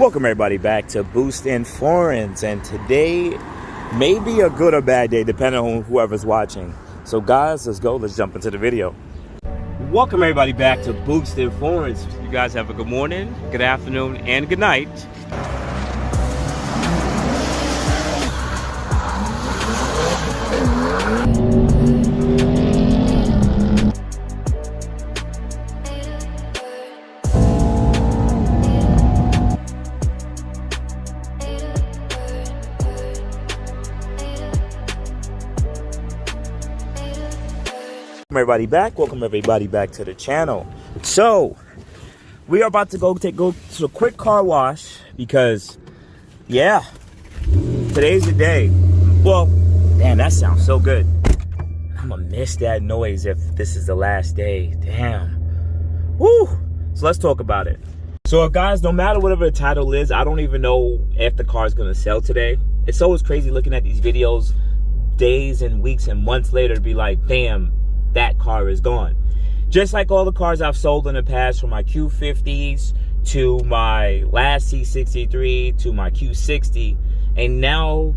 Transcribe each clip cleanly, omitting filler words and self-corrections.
Welcome everybody back to Boost in Foreigns, and today may be a good or bad day depending on whoever's watching. So guys, let's go, let's jump into the video. Welcome everybody back to Boost in Foreigns. You guys have a good morning, good afternoon, and good night. Welcome everybody back to the channel. So we are about to go to a quick car wash because yeah, today's the day. Well, damn, that sounds so good. I'm gonna miss that noise if this is the last day. Damn. Woo. So let's talk about it. So guys, no matter whatever the title is, I don't even know if the car is gonna sell today. It's always crazy looking at these videos days and weeks and months later to be like, damn, that car is gone. Just like all the cars I've sold in the past, from my Q50s to my last E63 to my Q60, and now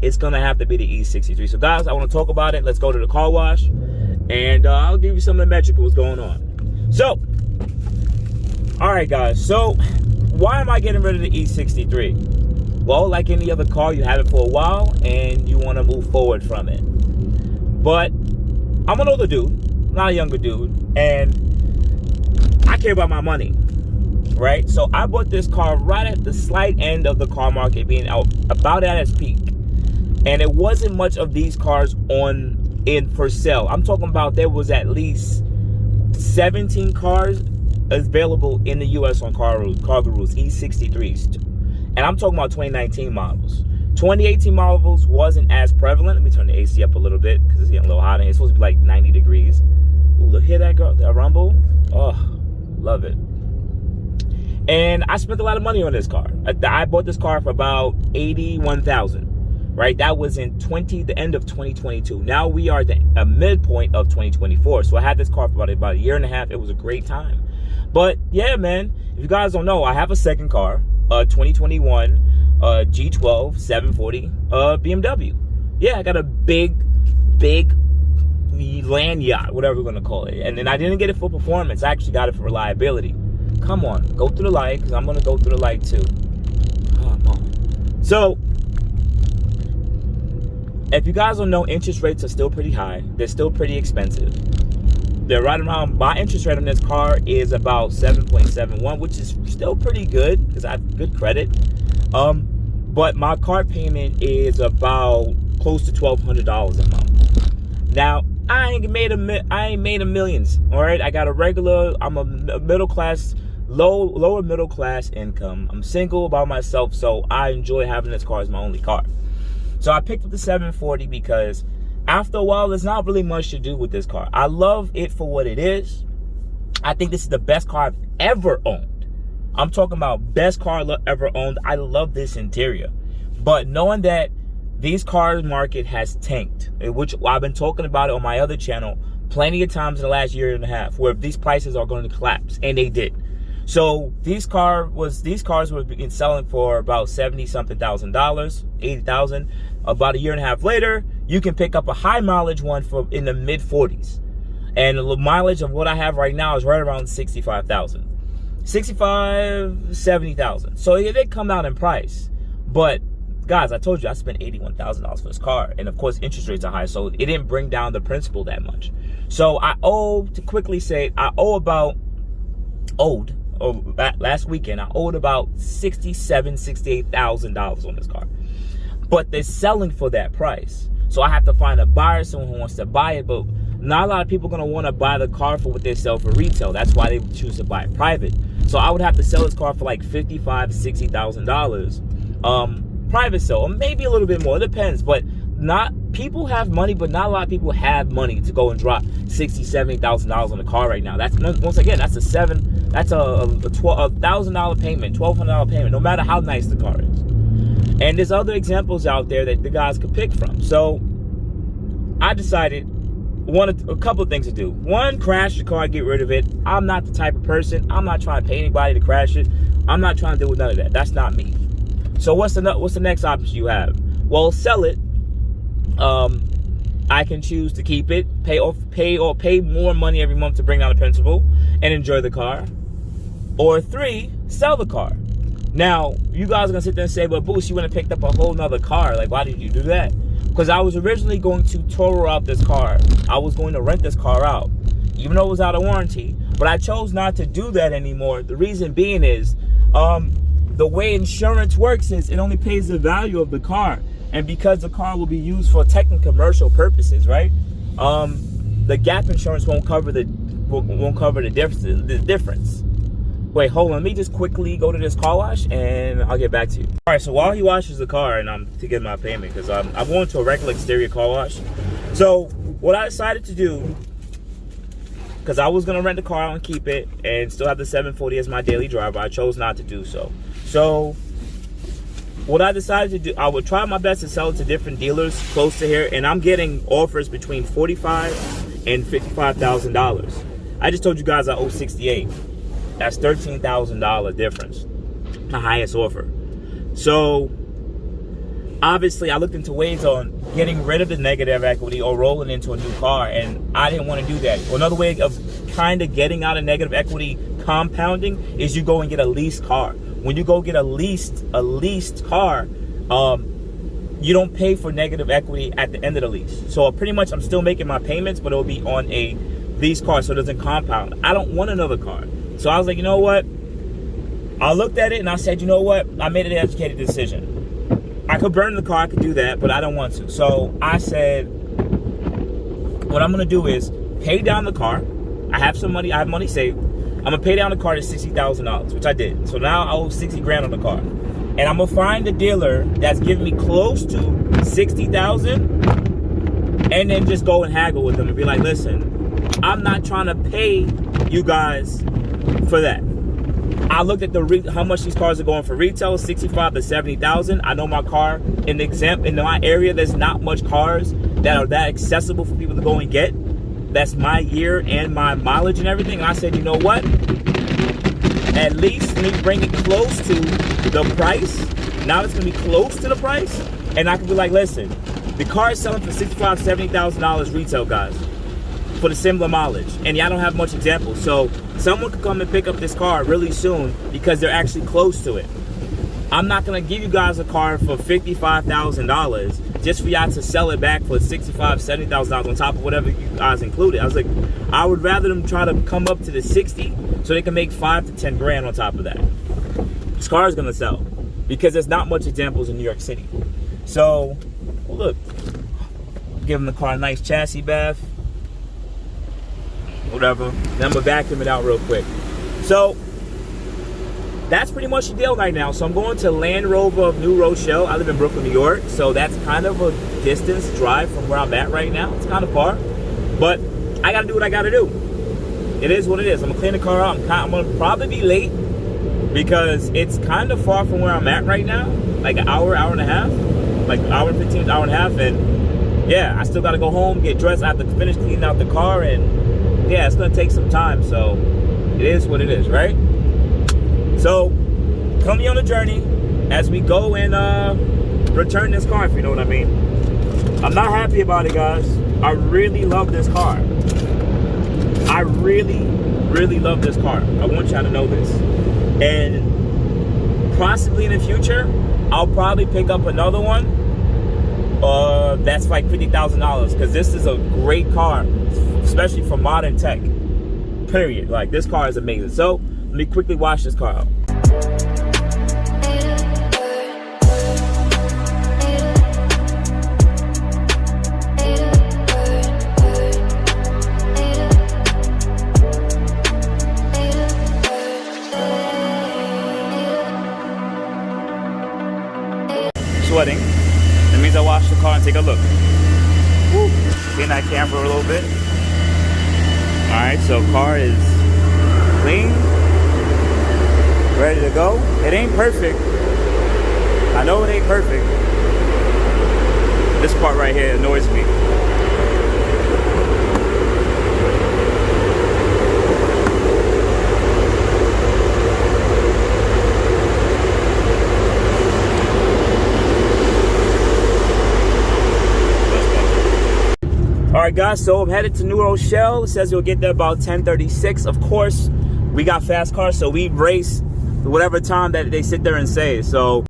it's gonna have to be the E63. So guys, I want to talk about it. Let's go to the car wash, and I'll give you some of the metrics what's going on. So, all right guys, so why am I getting rid of the E63? Well, like any other car, you have it for a while and you want to move forward from it. But I'm an older dude, not a younger dude, and I care about my money, right? So I bought this car right at the slight end of the car market being out, about at its peak. And it wasn't much of these cars in for sale. I'm talking about there was at least 17 cars available in the US on CarGurus, E63s. And I'm talking about 2019 models. 2018 models wasn't as prevalent. Let me turn the AC up a little bit because it's getting a little hot in here. It's supposed to be like 90 degrees. Ooh, look, hear that girl, that rumble? Oh, love it. And I spent a lot of money on this car. I bought this car for about $81,000, right? That was in the end of 2022. Now we are at a midpoint of 2024. So I had this car for about a year and a half. It was a great time. But yeah, man, if you guys don't know, I have a second car, 2021 G12 740 BMW. Yeah, I got a big land yacht, whatever we're gonna call it. And then I didn't get it for performance. I actually got it for reliability. Come on, go through the light, because I'm gonna go through the light too. Come on. So if you guys don't know, interest rates are still pretty high. They're still pretty expensive. They're right around, my interest rate on this car is about 7.71, which is still pretty good because I have good credit. But my car payment is about close to $1,200 a month. Now, I ain't made a millions, all right? I got I'm a middle class, lower middle class income. I'm single by myself, so I enjoy having this car as my only car. So I picked up the 740 because after a while, there's not really much to do with this car. I love it for what it is. I think this is the best car I've ever owned. I'm talking about best car ever owned. I love this interior. But knowing that these cars market has tanked, which I've been talking about it on my other channel plenty of times in the last year and a half, where these prices are going to collapse, and they did. So these cars were being selling for about $70-something thousand, $80,000. About a year and a half later, you can pick up a high mileage one for in the mid 40s. And the mileage of what I have right now is right around 65,000. 65, 70,000. So it did come down in price. But guys, I told you I spent $81,000 for this car. And of course, interest rates are high, so it didn't bring down the principal that much. So last weekend, I owed about $67,000, $68,000 on this car. But they're selling for that price. So I have to find a buyer, someone who wants to buy it. But not a lot of people are going to want to buy the car for what they sell for retail. That's why they choose to buy it private. So I would have to sell this car for like $55,000 to $60,000 private sale, or maybe a little bit more. It depends. But people have money, but not a lot of people have money to go and drop $60,000, $70,000 on a car right now. That's, once again, that's a $1,000 payment, $1,200 payment, no matter how nice the car is. And there's other examples out there that the guys could pick from. So I decided a couple of things to do. One, crash the car, get rid of it. I'm not the type of person. I'm not trying to pay anybody to crash it. I'm not trying to deal with none of that. That's not me. So what's the next option you have? Well, sell it. I can choose to keep it, pay more money every month to bring down the principal and enjoy the car. Or 3, sell the car. Now, you guys are gonna sit there and say, but Boost, you went and picked up a whole nother car. Like, why did you do that? Because I was originally going to total out this car. I was going to rent this car out, even though it was out of warranty. But I chose not to do that anymore. The reason being is, the way insurance works is it only pays the value of the car. And because the car will be used for tech and commercial purposes, right? The gap insurance won't cover the difference. Wait, hold on. Let me just quickly go to this car wash and I'll get back to you. All right, so while he washes the car and I'm to get my payment, because I'm going to a regular exterior car wash. So what I decided to do, because I was going to rent the car out and keep it and still have the 740 as my daily driver, I chose not to do so. So what I decided to do, I would try my best to sell it to different dealers close to here, and I'm getting offers between $45,000 and $55,000. I just told you guys I owe 68. That's $13,000 difference, the highest offer. So obviously I looked into ways on getting rid of the negative equity or rolling into a new car, and I didn't want to do that. Another way of kind of getting out of negative equity compounding is you go and get a leased car. When you go get a leased car, you don't pay for negative equity at the end of the lease. So pretty much I'm still making my payments, but it'll be on a leased car, so it doesn't compound. I don't want another car. So I was like, you know what? I looked at it and I said, you know what? I made an educated decision. I could burn the car, I could do that, but I don't want to. So I said, what I'm gonna do is pay down the car. I have some money, I have money saved. I'm gonna pay down the car to $60,000, which I did. So now I owe 60 grand on the car. And I'm gonna find a dealer that's giving me close to 60,000 and then just go and haggle with them and be like, listen, I'm not trying to pay you guys for that. I looked at how much these cars are going for retail, 65 to 70,000. I know my car in my area, there's not much cars that are that accessible for people to go and get. That's my year and my mileage and everything. And I said, you know what? At least let me bring it close to the price. Now it's gonna be close to the price, and I can be like, listen, the car is selling for $65,000 to $70,000 retail, guys, for the similar mileage, and y'all don't have much examples. So someone could come and pick up this car really soon because they're actually close to it. I'm not gonna give you guys a car for $55,000 just for y'all to sell it back for $65,000, $70,000 on top of whatever you guys included. I was like, I would rather them try to come up to the 60 so they can make 5 to 10 grand on top of that. This car is gonna sell because there's not much examples in New York City. So, well, look, give them the car a nice chassis bath, whatever. Then I'm gonna vacuum it out real quick. So that's pretty much the deal right now. So I'm going to Land Rover of New Rochelle. I live in Brooklyn, New York, so that's kind of a distance drive from where I'm at right now. It's kind of far, but I gotta do what I gotta do. It is what it is. I'm gonna clean the car out. I'm gonna probably be late because it's kind of far from where I'm at right now, like an hour, hour and a half, like an hour and 15, hour and a half, and yeah, I still gotta go home, get dressed. I have to finish cleaning out the car, and yeah, it's gonna take some time. So it is what it is, right? So, come me on a journey as we go and return this car, if you know what I mean. I'm not happy about it, guys. I really love this car. I really, really love this car. I want y'all to know this. And possibly in the future, I'll probably pick up another one that's like $50,000, because this is a great car, especially for modern tech, period. Like, this car is amazing. So, let me quickly wash this car out. Sweating. That means I wash the car and take a look. Woo. See in that camera a little bit. Alright, so car is clean, ready to go. It ain't perfect. I know it ain't perfect. This part right here annoys me. right, guys, so I'm headed to New Rochelle. It says we'll get there about 10:36. Of course, we got fast cars, so we race whatever time that they sit there and say. So